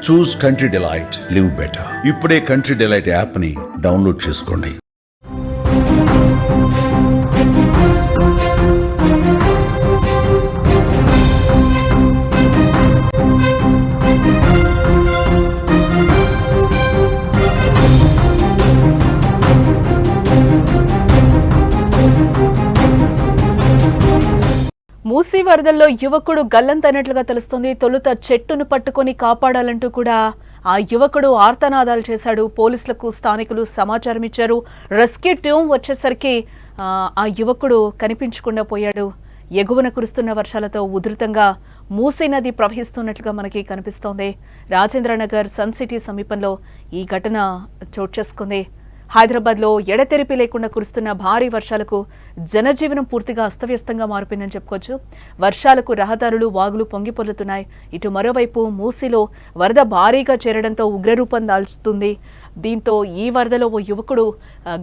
చూస్ country delight, live better. ఇప్పుడే country delight app ని download చేసుకోండి. మూసీ వరదల్లో యువకుడు గల్లంతైనట్లుగా తెలుస్తోంది. తొలుత చెట్టును పట్టుకొని కాపాడాలంటూ కూడా ఆ యువకుడు ఆర్తనాదాలు చేశాడు. పోలీసులకు స్థానికులు సమాచారం ఇచ్చారు. రెస్క్యూ టీం వచ్చేసరికి ఆ యువకుడు కనిపించకుండా పోయాడు. ఎగువన కురుస్తున్న వర్షాలతో ఉధృతంగా మూసీ నది ప్రవహిస్తున్నట్లుగా మనకి కనిపిస్తోంది. రాజేంద్రనగర్ సన్ సిటీ సమీపంలో ఈ ఘటన చోటు చేసుకుంది. హైదరాబాద్లో ఎడతెరిపి లేకుండా కురుస్తున్న భారీ వర్షాలకు జనజీవనం పూర్తిగా అస్తవ్యస్తంగా మారిపోయిందని చెప్పుకోవచ్చు. వర్షాలకు రహదారులు, వాగులు పొంగిపొర్లుతున్నాయి. ఇటు మరోవైపు మూసీలో వరద భారీగా చేరడంతో ఉగ్రరూపం దాల్చుతుంది. దీంతో ఈ వరదలో ఓ యువకుడు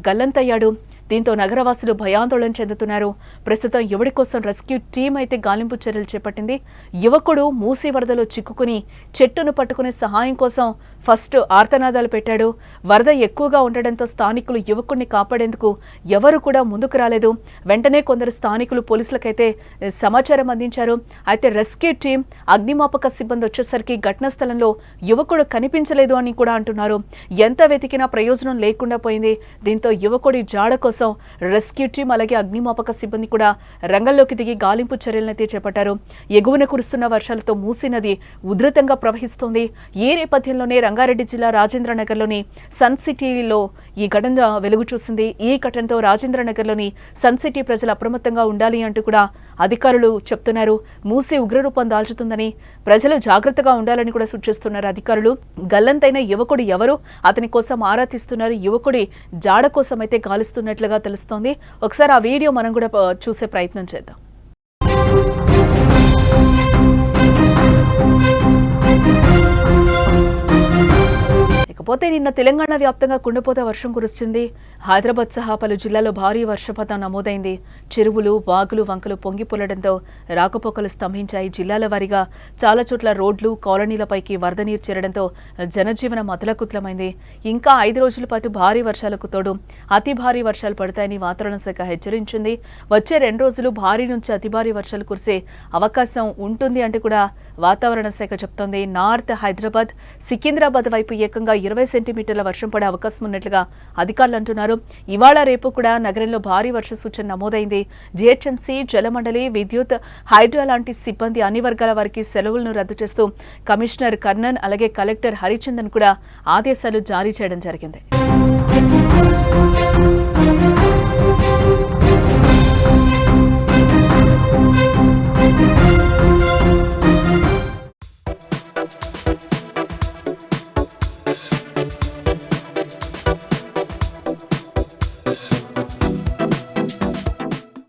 గల్లంతయ్యాడు. దీంతో నగరవాసులు భయాందోళన చెందుతున్నారు. ప్రస్తుతం యువడి కోసం రెస్క్యూ టీం అయితే గాలింపు చర్యలు చేపట్టింది. యువకుడు మూసీ వరదలో చిక్కుకుని చెట్టును పట్టుకునే సహాయం కోసం ఫస్ట్ ఆర్తనాదాలు పెట్టాడు. వరద ఎక్కువగా ఉండడంతో స్థానికులు యువకుడిని కాపాడేందుకు ఎవరు కూడా ముందుకు రాలేదు. వెంటనే కొందరు స్థానికులు పోలీసులకైతే సమాచారం అందించారు. అయితే రెస్క్యూ టీం, అగ్నిమాపక సిబ్బంది వచ్చేసరికి ఘటనా స్థలంలో యువకుడు కనిపించలేదు అని కూడా అంటున్నారు. ఎంత వెతికినా ప్రయోజనం లేకుండా పోయింది. దీంతో యువకుడి జాడ కోసం రెస్క్యూ టీం అలాగే అగ్నిమాపక సిబ్బంది కూడా రంగంలోకి దిగి గాలింపు చర్యలనైతే చేపట్టారు. ఎగువన కురుస్తున్న వర్షాలతో మూసీ నది ఉధృతంగా ప్రవహిస్తోంది. ఈ నేపథ్యంలోనే రంగారెడ్డి జిల్లా రాజేంద్రనగర్లోని సన్ సిటీలో ఈ ఘటన వెలుగు చూసింది. ఈ ఘటనతో రాజేంద్రనగర్లోని సన్ సిటీ ప్రజలు అప్రమత్తంగా ఉండాలి అంటూ కూడా అధికారులు చెప్తున్నారు. మూసీ ఉగ్రరూపం దాల్చుతుందని, ప్రజలు జాగ్రత్తగా ఉండాలని కూడా సూచిస్తున్నారు అధికారులు. గల్లంతైన యువకుడు ఎవరు, అతని కోసం ఆరా తీస్తున్నారు. యువకుడి జాడ కోసం అయితే గాలిస్తున్నట్లుగా తెలుస్తోంది. ఒకసారి ఆ వీడియో మనం కూడా చూసే ప్రయత్నం చేద్దాం. ఇకపోతే నిన్న తెలంగాణ వ్యాప్తంగా కుండపోత వర్షం కురుస్తుంది. హైదరాబాద్ సహా పలు జిల్లాల్లో భారీ వర్షపాతం నమోదైంది. చెరువులు, వాగులు, వంకలు పొంగిపొల్లడంతో రాకపోకలు స్తంభించాయి. జిల్లాల వారీగా చాలా చోట్ల రోడ్లు, కాలనీలపైకి వరద నీరు చేరడంతో జనజీవనం అతలకుతలమైంది. ఇంకా 5 రోజుల పాటు భారీ వర్షాలకు తోడు అతి భారీ వర్షాలు పడతాయని వాతావరణ శాఖ హెచ్చరించింది. వచ్చే 2 రోజులు భారీ నుంచి అతి భారీ వర్షాలు కురిసే అవకాశం ఉంటుంది అంటూ కూడా వాతావరణ శాఖ చెప్తోంది. నార్త్ హైదరాబాద్, సికింద్రాబాద్ వైపు ఏకంగా 20 సెంటీమీటర్ల వర్షం పడే అవకాశం ఉన్నట్లుగా అధికారులు అంటున్నారు. ఇవాళ రేపు కూడా నగరంలో భారీ వర్ష సూచన నమోదైంది. జీహెచ్ఎంసీ, జలమండలి, విద్యుత్, హైడ్రో లాంటి సిబ్బంది అన్ని వర్గాల వారికి సెలవులను రద్దు చేస్తూ కమిషనర్ కర్ణన్ అలాగే కలెక్టర్ హరిచందన్ కూడా ఆదేశాలు జారీ చేయడం జరిగింది.